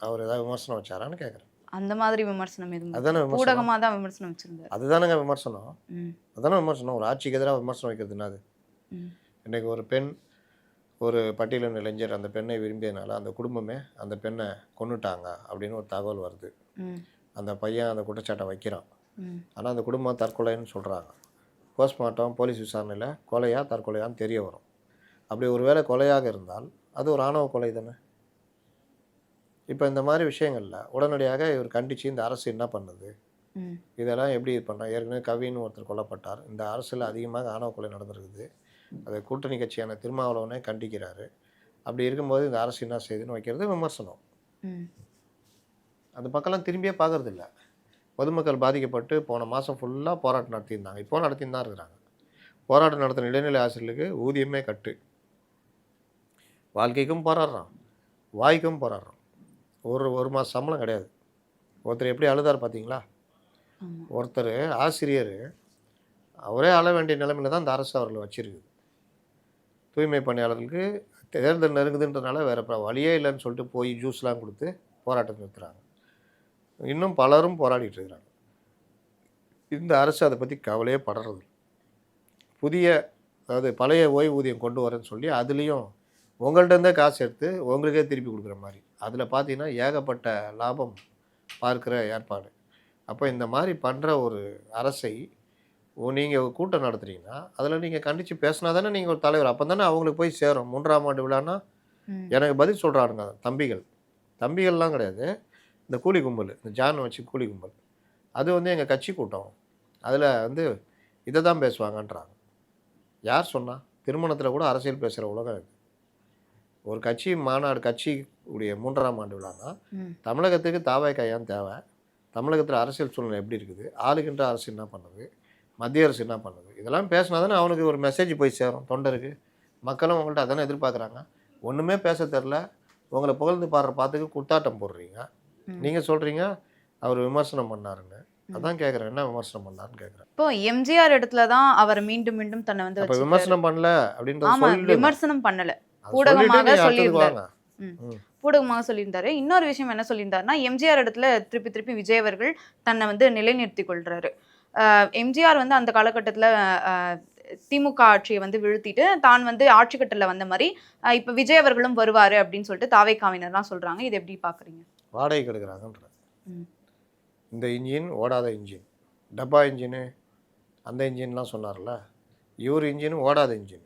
அவர் ஏதாவது விமர்சனம் வச்சாரான்னு கேட்குறேன். அந்த மாதிரி விமர்சனம் எதுவும் அதுதானே விமர்சனம். ஊடகமாக தான் விமர்சனம் வச்சிருந்தாரு. அதுதானங்க விமர்சனம். ம் அதுதானே விமர்சனம். ஒரு ஆட்சிக்கு எதிராக விமர்சனம் வைக்கிறதுனா அது. ம் இன்றைக்கு ஒரு பெண் ஒரு பட்டியலின இளைஞர் அந்த பெண்ணை விரும்பியதுனால அந்த குடும்பமே அந்த பெண்ணை கொன்னுட்டாங்க அப்படின்னு ஒரு தகவல் வருது. ம் அந்த பையன் அந்த குற்றச்சாட்டை வைக்கிறான். ம் ஆனால் அந்த குடும்பம் தற்கொலைன்னு சொல்கிறாங்க. போஸ்ட்மார்ட்டம் போலீஸ் விசாரணையில் கொலையா தற்கொலையான்னு தெரிய வரும். அப்படி ஒரு வேளை கொலையாக இருந்தால் அது ஒரு ஆணவ கொலை தானே. இப்போ இந்த மாதிரி விஷயங்களில் உடனடியாக இவர் கண்டித்து இந்த அரசு என்ன பண்ணுது, ம் இதெல்லாம் எப்படி இது பண்ணால் ஏற்கனவே கவின்னு ஒருத்தர் கொல்லப்பட்டார். இந்த அரசில் அதிகமாக ஆணவ கொலை நடந்திருக்குது. அதை கூட்டணி கட்சியான திருமாவளவனே கண்டிக்கிறாரு. அப்படி இருக்கும்போது இந்த அரசு என்ன செய்யுதுன்னு வைக்கிறது விமர்சனம். ம் அந்த பக்கம்லாம் திரும்பியே பார்க்கறது இல்லை. பொதுமக்கள் பாதிக்கப்பட்டு போன மாதம் ஃபுல்லாக போராட்டம் நடத்தியிருந்தாங்க. இப்போ நடத்தின்னு தான் இருக்கிறாங்க. போராட்டம் நடத்தின இடைநிலை ஆசிரியர்களுக்கு ஊதியமே கட்டு. வாழ்க்கைக்கும் போராடுறான், வாய்க்கும் போராடுறான். ஒரு மாதம் சம்பளம் கிடையாது. ஒருத்தர் எப்படி அழுதார் பார்த்தீங்களா? ஆமாம். ஒருத்தர் ஆசிரியர் அவரே அழ வேண்டிய நிலைமையில தான் இந்த அரசு அவர்களை வச்சிருக்குது. தூய்மை பணியாளர்களுக்கு தேர்தல் நெருங்குதுன்றதுனால வேறு வழியே இல்லைன்னு சொல்லிட்டு போய் ஜூஸ்லாம் கொடுத்து போராட்டம் நிறுத்துகிறாங்க. இன்னும் பலரும் போராடிட்டு இருக்கிறாங்க. இந்த அரசு அதை பற்றி கவலையே படுறது. புதிய அதாவது பழைய ஓய்வூதியம் கொண்டு வரேன்னு சொல்லி அதுலேயும் உங்கள்கிட்டருந்தே காசு எடுத்து உங்களுக்கே திருப்பி கொடுக்குற மாதிரி அதில் பார்த்தீங்கன்னா ஏகப்பட்ட லாபம் பார்க்குற ஏற்பாடு. அப்போ இந்த மாதிரி பண்ணுற ஒரு அரசை நீங்கள் கூட்டம் நடத்துறீங்கன்னா அதில் நீங்கள் கண்டித்து பேசினா தானே நீங்கள் ஒரு தலைவர். அப்போ தானே அவங்களுக்கு போய் சேரும். 3ஆம் ஆண்டு விழான்னா எனக்கு பதில் சொல்கிறானுங்க தம்பிகள்லாம் கிடையாது. இந்த கூலி கும்பல், இந்த ஜான் வச்சு கூலி கும்பல், அது வந்து எங்கள் கட்சி கூட்டம், அதில் வந்து இதை தான் பேசுவாங்கன்றாங்க. யார் சொன்னால்? திருமணத்தில் கூட அரசியல் பேசுகிற உலகம் இது. ஒரு கட்சி மாநாடு கட்சி உடைய 3ஆம் ஆண்டு விழான்னா தமிழகத்துக்கு தாவேகா ஏன் தேவை, தமிழகத்தில் அரசியல் சூழ்நிலை எப்படி இருக்குது, ஆளுகின்ற அரசு என்ன பண்ணுது, மத்திய அரசு என்ன பண்ணுது, இதெல்லாம் பேசினா தானே அவனுக்கு ஒரு மெசேஜ் போய் சேரும் தொண்டருக்கு. மக்களும் உங்கள்கிட்ட அதானே எதிர்பார்க்குறாங்க. ஒன்றுமே பேச தெரில, உங்களை புகழ்ந்து பாடுற பாத்துக்கு குத்தாட்டம் போடுறீங்க. நீங்கள் சொல்கிறீங்க அவர் விமர்சனம் பண்ணாருன்னு. அதான் கேட்குறேன், என்ன விமர்சனம் பண்ணாருன்னு கேட்குறேன். இப்போ எம்ஜிஆர் இடத்துல தான் அவர் மீண்டும் மீண்டும் தன்னை வந்து அப்போ விமர்சனம் பண்ணல அப்படின்றது ஆமா, விமர்சனம் பண்ணல, ஊடகமாக சொல்லியிருந்தாரு. ஊடகமாக சொல்லியிருந்தாரு. இன்னொரு விஷயம் என்ன சொல்லியிருந்தாருன்னா, எம்ஜிஆர் இடத்துல திருப்பி திருப்பி விஜய் அவர்கள் தன்னை வந்து நிலைநிறுத்தி கொள்றாரு. எம்ஜிஆர் வந்து அந்த காலகட்டத்தில் திமுக ஆட்சியை வந்து வீழ்த்திட்டு தான் வந்து ஆட்சி கட்டல வந்த மாதிரி இப்போ விஜய் அவர்களும் வருவாரு அப்படின்னு சொல்லிட்டு தாவேக்காவினர்லாம் சொல்றாங்க. இது எப்படி பாக்குறீங்க? வாடகை கெடுக்கிறாங்கன்ற இந்த இன்ஜின் ஓடாத இன்ஜின், டப்பா இன்ஜினு அந்த இன்ஜின்லாம் சொன்னார்ல, இவர் இன்ஜின் ஓடாத இன்ஜின்.